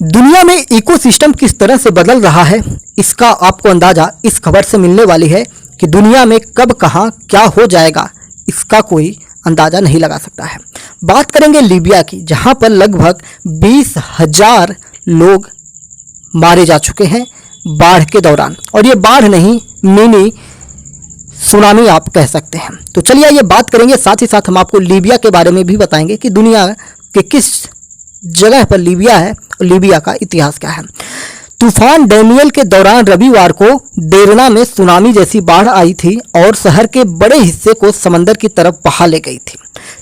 दुनिया में इकोसिस्टम किस तरह से बदल रहा है, इसका आपको अंदाजा इस खबर से मिलने वाली है कि दुनिया में कब कहां क्या हो जाएगा, इसका कोई अंदाजा नहीं लगा सकता है। बात करेंगे लीबिया की, जहां पर लगभग 20,000 लोग मारे जा चुके हैं बाढ़ के दौरान, और ये बाढ़ नहीं, मिनी सुनामी आप कह सकते हैं। तो चलिए ये बात करेंगे, साथ ही साथ हम आपको लीबिया के बारे में भी बताएंगे कि दुनिया के किस जगह पर लीबिया है और लीबिया का इतिहास क्या है। तूफान डेनियल के दौरान रविवार को डेरना में सुनामी जैसी बाढ़ आई थी और शहर के बड़े हिस्से को समंदर की तरफ बहा ले गई थी।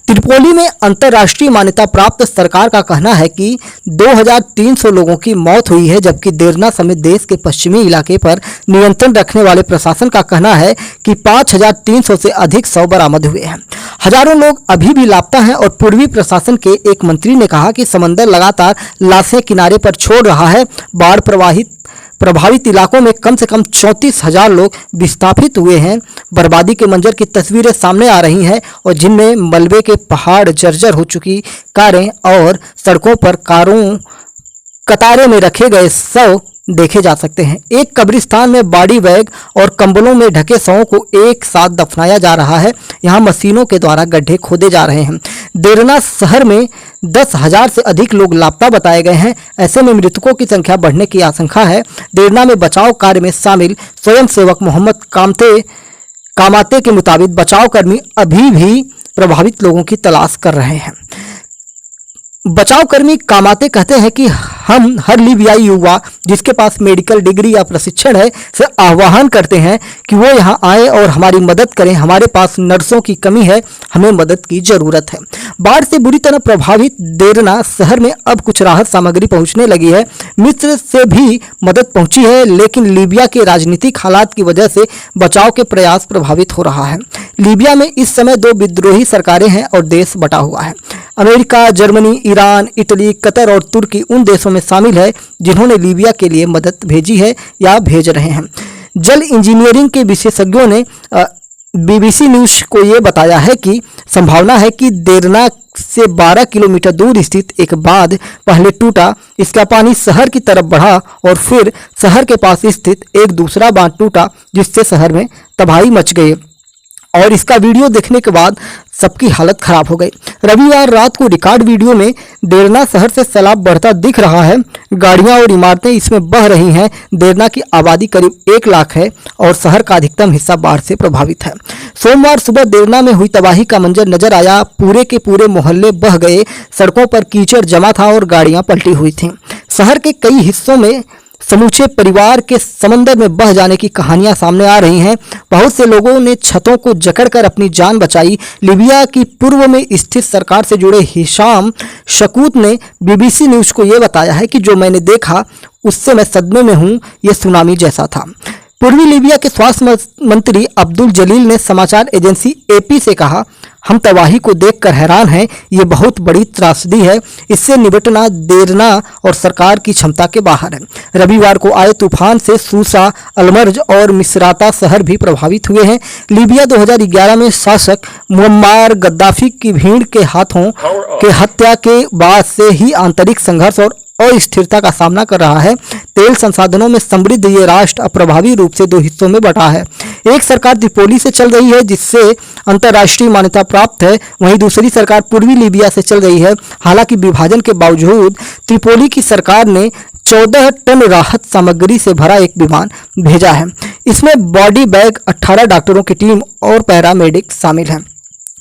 त्रिपोली में अंतर्राष्ट्रीय मान्यता प्राप्त सरकार का कहना है कि 2300 लोगों की मौत हुई है, जबकि डेरना समेत देश के पश्चिमी इलाके पर नियंत्रण रखने वाले प्रशासन का कहना है कि 5300 से अधिक शव बरामद हुए हैं। हजारों लोग अभी भी लापता हैं और पूर्वी प्रशासन के एक मंत्री ने कहा कि समंदर लगातार लाशें किनारे पर छोड़ रहा है। बाढ़ प्रभावित इलाकों में कम से कम 34,000 लोग विस्थापित हुए हैं। बर्बादी के मंजर की तस्वीरें सामने आ रही हैं और जिनमें मलबे के पहाड़, जर्जर हो चुकी कारें और सड़कों पर कतारे में रखे गए शव देखे जा सकते हैं। एक कब्रिस्तान में बॉडी बैग और कंबलों में ढके शवों को एक साथ दफनाया जा रहा है। यहाँ मशीनों के द्वारा गड्ढे खोदे जा रहे हैं। डेरना शहर में 10,000 से अधिक लोग लापता बताए गए हैं। ऐसे में मृतकों की संख्या बढ़ने की आशंका है। डेरना में बचाव कार्य में शामिल स्वयंसेवक मोहम्मद कामाते के मुताबिक बचाव कर्मी अभी भी प्रभावित लोगों की तलाश कर रहे हैं। बचाव कर्मी कामाते कहते हैं कि हम हर लीबियाई युवा जिसके पास मेडिकल डिग्री या प्रशिक्षण है से आह्वान करते हैं कि वो यहाँ आए और हमारी मदद करें। हमारे पास नर्सों की कमी है, हमें मदद की ज़रूरत है। बाढ़ से बुरी तरह प्रभावित डेरना शहर में अब कुछ राहत सामग्री पहुँचने लगी है। मिस्र से भी मदद पहुँची है, लेकिन लीबिया के राजनीतिक हालात की वजह से बचाव के प्रयास प्रभावित हो रहा है। लीबिया में इस समय 2 विद्रोही सरकारें हैं और देश बटा हुआ है। America, Germany, Iran, Italy, Qatar और तुर्की उन देशों में शामिल है जिन्होंने लीबिया के लिए मदद भेजी है या भेज रहे हैं। जल इंजीनियरिंग के विशेषज्ञों ने बीबीसी न्यूज को ये बताया है कि संभावना है कि डेरना से 12 किलोमीटर दूर स्थित एक बांध पहले टूटा, इसका पानी शहर की तरफ बढ़ा और फिर शहर के पास स्थित एक दूसरा बांध टूटा, जिससे शहर में तबाही मच गई और इसका वीडियो देखने के बाद सबकी हालत खराब हो गई। रविवार रात को रिकॉर्ड वीडियो में डेरना शहर से सैलाब बढ़ता दिख रहा है। गाड़ियां और इमारतें इसमें बह रही हैं। डेरना की आबादी करीब 1 लाख है और शहर का अधिकतम हिस्सा बाढ़ से प्रभावित है। सोमवार सुबह डेरना में हुई तबाही का मंजर नजर आया। पूरे के पूरे मोहल्ले बह गए, सड़कों पर कीचड़ जमा था और गाड़ियां पलटी हुई थीं। शहर के कई हिस्सों में समूचे परिवार के समंदर में बह जाने की कहानियां सामने आ रही हैं। बहुत से लोगों ने छतों को जकड़कर अपनी जान बचाई। लीबिया की पूर्व में स्थित सरकार से जुड़े हिशाम शकूत ने बीबीसी न्यूज को यह बताया है कि जो मैंने देखा उससे मैं सदमे में हूं, यह सुनामी जैसा था। पूर्वी लीबिया के स्वास्थ्य मंत्री अब्दुल जलील ने समाचार एजेंसी एपी से कहा, हम तबाही को देखकर हैरान हैं। ये बहुत बड़ी त्रासदी है। इससे निपटना डेरना और सरकार की क्षमता के बाहर है। रविवार को आए तूफान से सूसा, अलमर्ज और मिसराता शहर भी प्रभावित हुए हैं। लीबिया 2011 में शासक मुअम्मार गद्दाफी की भीड़ के हाथों के हत्या के बाद से ही आंतरिक संघर्ष और अस्थिरता का सामना कर रहा है। तेल संसाधनों में समृद्ध ये राष्ट्र अप्रभावी रूप से 2 हिस्सों में बटा है। एक सरकार त्रिपोली से चल रही है जिससे अंतर्राष्ट्रीय मान्यता प्राप्त है, वहीं दूसरी सरकार पूर्वी लीबिया से चल रही है। हालांकि विभाजन के बावजूद त्रिपोली की सरकार ने 14 टन राहत सामग्री से भरा एक विमान भेजा है। इसमें बॉडी बैग, 18 डॉक्टरों की टीम और पैरामेडिक शामिल हैं।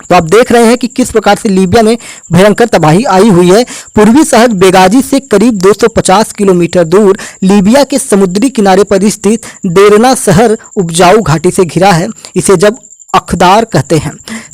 तो आप देख रहे हैं कि किस प्रकार से लीबिया में भयंकर तबाही आई हुई है। पूर्वी शहर बेगाजी से करीब 250 किलोमीटर दूर लीबिया के समुद्री किनारे पर स्थित डेरना शहर उपजाऊ घाटी से घिरा है। इसे जब अखदार कहते हैं।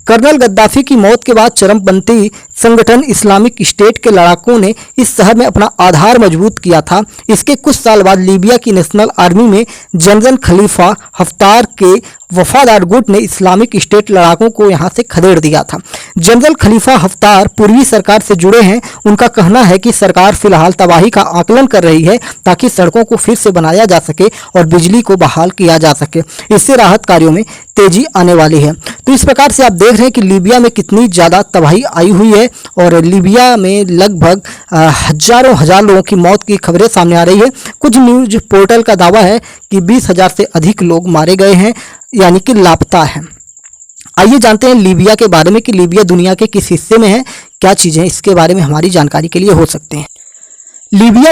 कर्नल गद्दाफी की मौत के बाद चरमपंथी संगठन इस्लामिक स्टेट के लड़ाकों ने इस शहर में अपना आधार मजबूत किया था। इसके कुछ साल बाद लीबिया की नेशनल आर्मी में जनरल खलीफा हफ्तार के वफादार गुट ने इस्लामिक स्टेट लड़ाकों को यहां से खदेड़ दिया था। जनरल खलीफा हफ्तार पूर्वी सरकार से जुड़े हैं। उनका कहना है कि सरकार फिलहाल तबाही का आकलन कर रही है ताकि सड़कों को फिर से बनाया जा सके और बिजली को बहाल किया जा सके। इससे राहत कार्यों में तेजी आने वाली है। तो इस प्रकार से आप देख रहे हैं कि लीबिया में कितनी ज़्यादा तबाही आई हुई है है और लीबिया में लगभग हजारों हजार लोगों की मौत की खबरें सामने आ रही है। कुछ न्यूज पोर्टल का दावा है कि 20,000 से अधिक लोग मारे गए हैं, यानी कि लापता हैं। आइए जानते हैं लीबिया के बारे में कि लीबिया दुनिया के किस हिस्से में है, क्या चीज़ें इसके बारे में हमारी जानकारी के लिए हो सकते हैं। लीबिया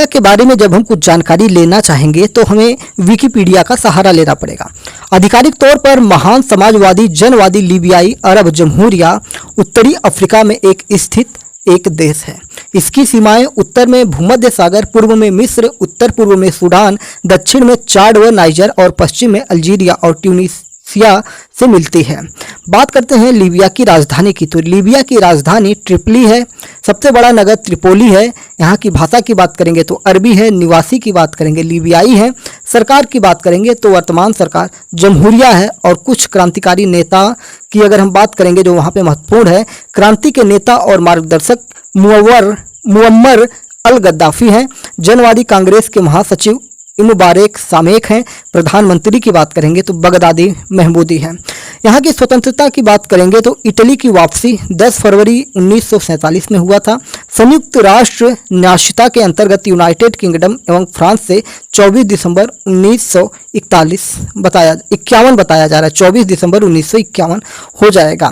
के बारे में जब हम कुछ जानकारी लेना चाहेंगे तो हमें विकिपीडिया का सहारा लेना पड़ेगा। आधिकारिक तौर पर महान समाजवादी जनवादी लीबियाई अरब जमहूरिया उत्तरी अफ्रीका में स्थित एक देश है। इसकी सीमाएं उत्तर में भूमध्य सागर, पूर्व में मिस्र, उत्तर पूर्व में सूडान, दक्षिण में चाड व नाइजर और पश्चिम में अल्जीरिया और ट्यूनीसिया से मिलती है। बात करते हैं लीबिया की राजधानी की, तो लीबिया की राजधानी ट्रिपली है। सबसे बड़ा नगर त्रिपोली है। यहाँ की भाषा की बात करेंगे तो अरबी है। निवासी की बात करेंगे लीबियाई है। सरकार की बात करेंगे तो वर्तमान सरकार जमहूरिया है। और कुछ क्रांतिकारी नेता की अगर हम बात करेंगे जो वहाँ पे महत्वपूर्ण है, क्रांति के नेता और मार्गदर्शक मुअम्मर अल गद्दाफी हैं। जनवादी कांग्रेस के महासचिव मुबारक सामेक हैं। प्रधानमंत्री की बात करेंगे तो बगदादी महमूदी हैं। यहाँ की स्वतंत्रता की बात करेंगे तो इटली की वापसी 10 फरवरी 1947 में हुआ था। संयुक्त राष्ट्र न्यायता के अंतर्गत यूनाइटेड किंगडम एवं फ्रांस से 24 दिसंबर 1951 बताया जा रहा है। 24 दिसंबर 1951 हो जाएगा।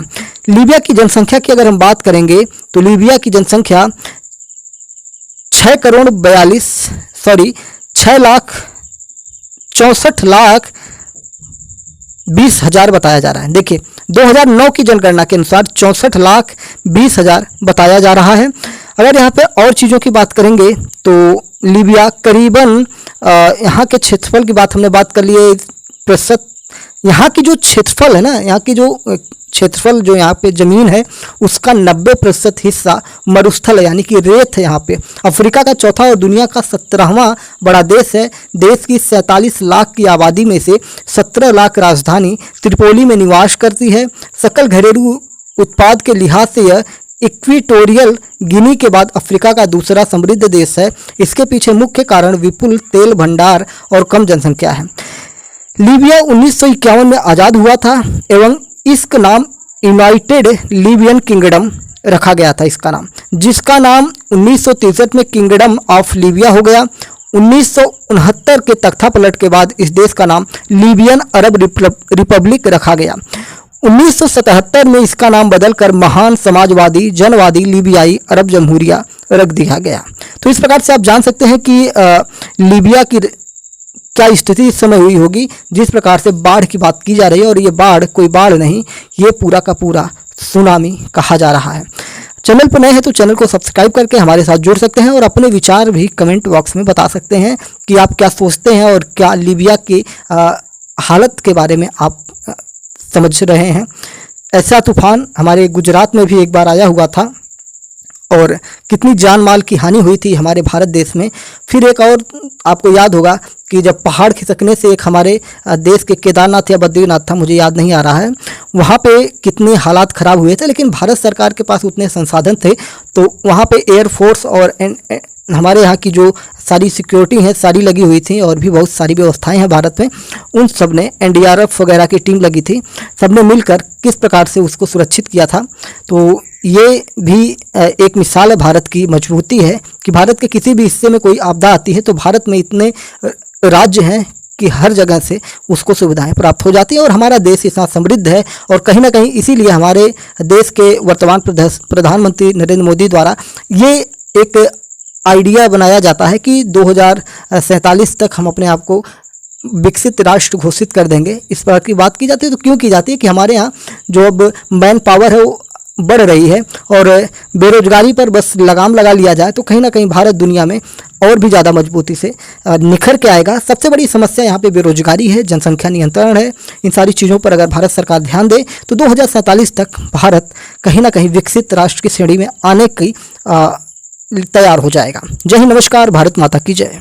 लीबिया की जनसंख्या की अगर हम बात करेंगे तो लीबिया की जनसंख्या 6,64,20,000 बताया जा रहा है। देखिए 2009 की जनगणना के अनुसार 64,20,000 बताया जा रहा है। अगर यहाँ पे और चीज़ों की बात करेंगे तो लीबिया करीबन यहाँ के क्षेत्रफल की हमने बात कर ली है। प्रतिशत यहाँ की जो क्षेत्रफल है ना, यहाँ की जो क्षेत्रफल जो यहाँ पे ज़मीन है उसका 90% हिस्सा मरुस्थल है, यानी कि रेत है। यहाँ पे अफ्रीका का चौथा और दुनिया का 17वां बड़ा देश है। देश की 47 लाख की आबादी में से 17 लाख राजधानी त्रिपोली में निवास करती है। सकल घरेलू उत्पाद के लिहाज से यह इक्विटोरियल गिनी के बाद अफ्रीका का दूसरा समृद्ध देश है। इसके पीछे मुख्य कारण विपुल तेल भंडार और कम जनसंख्या है। लीबिया 1951 में आज़ाद हुआ था एवं इसका नाम यूनाइटेड लीबियन किंगडम रखा गया था इसका नाम, जिसका नाम 1963 में किंगडम ऑफ लीबिया हो गया। 1969 के तख्ता पलट के बाद इस देश का नाम लीबियन अरब रिपब्लिक रखा गया। 1977 में इसका नाम बदलकर महान समाजवादी जनवादी लीबियाई अरब जमहूरिया रख दिया गया। तो इस प्रकार से आप जान सकते हैं कि लीबिया की क्या स्थिति इस समय हुई होगी। जिस प्रकार से बाढ़ की बात की जा रही है, और ये बाढ़ कोई बाढ़ नहीं, ये पूरा का पूरा सुनामी कहा जा रहा है। चैनल पर नए हैं तो चैनल को सब्सक्राइब करके हमारे साथ जुड़ सकते हैं और अपने विचार भी कमेंट बॉक्स में बता सकते हैं कि आप क्या सोचते हैं और क्या लीबिया की हालत के बारे में आप समझ रहे हैं। ऐसा तूफान हमारे गुजरात में भी एक बार आया हुआ था और कितनी जान माल की हानि हुई थी हमारे भारत देश में। फिर एक और आपको याद होगा कि जब पहाड़ खिसकने से एक हमारे देश के केदारनाथ या बद्रीनाथ था, मुझे याद नहीं आ रहा है, वहाँ पे कितने हालात ख़राब हुए थे। लेकिन भारत सरकार के पास उतने संसाधन थे तो वहाँ पे एयरफोर्स और हमारे यहाँ की जो सारी सिक्योरिटी है सारी लगी हुई थी और भी बहुत सारी व्यवस्थाएं हैं भारत में। उन सब ने NDRF वगैरह की टीम लगी थी, सब ने मिलकर किस प्रकार से उसको सुरक्षित किया था। तो ये भी एक मिसाल है भारत की मजबूती है कि भारत के किसी भी हिस्से में कोई आपदा आती है तो भारत में इतने राज्य हैं कि हर जगह से उसको सुविधाएं प्राप्त हो जाती हैं और हमारा देश इतना समृद्ध है। और कहीं ना कहीं इसीलिए हमारे देश के वर्तमान प्रधानमंत्री नरेंद्र मोदी द्वारा ये एक आइडिया बनाया जाता है कि 2047 तक हम अपने आप को विकसित राष्ट्र घोषित कर देंगे। इस प्रकार की बात की जाती है। तो क्यों की जाती है कि हमारे यहाँ जो अब मैन पावर है वो बढ़ रही है और बेरोजगारी पर बस लगाम लगा लिया जाए तो कहीं ना कहीं भारत दुनिया में और भी ज़्यादा मजबूती से निखर के आएगा। सबसे बड़ी समस्या यहाँ पे बेरोजगारी है, जनसंख्या नियंत्रण है। इन सारी चीज़ों पर अगर भारत सरकार ध्यान दे तो 2047 तक भारत कहीं ना कहीं विकसित राष्ट्र की श्रेणी में आने की तैयार हो जाएगा। जय हिंद, नमस्कार, भारत माता की जय।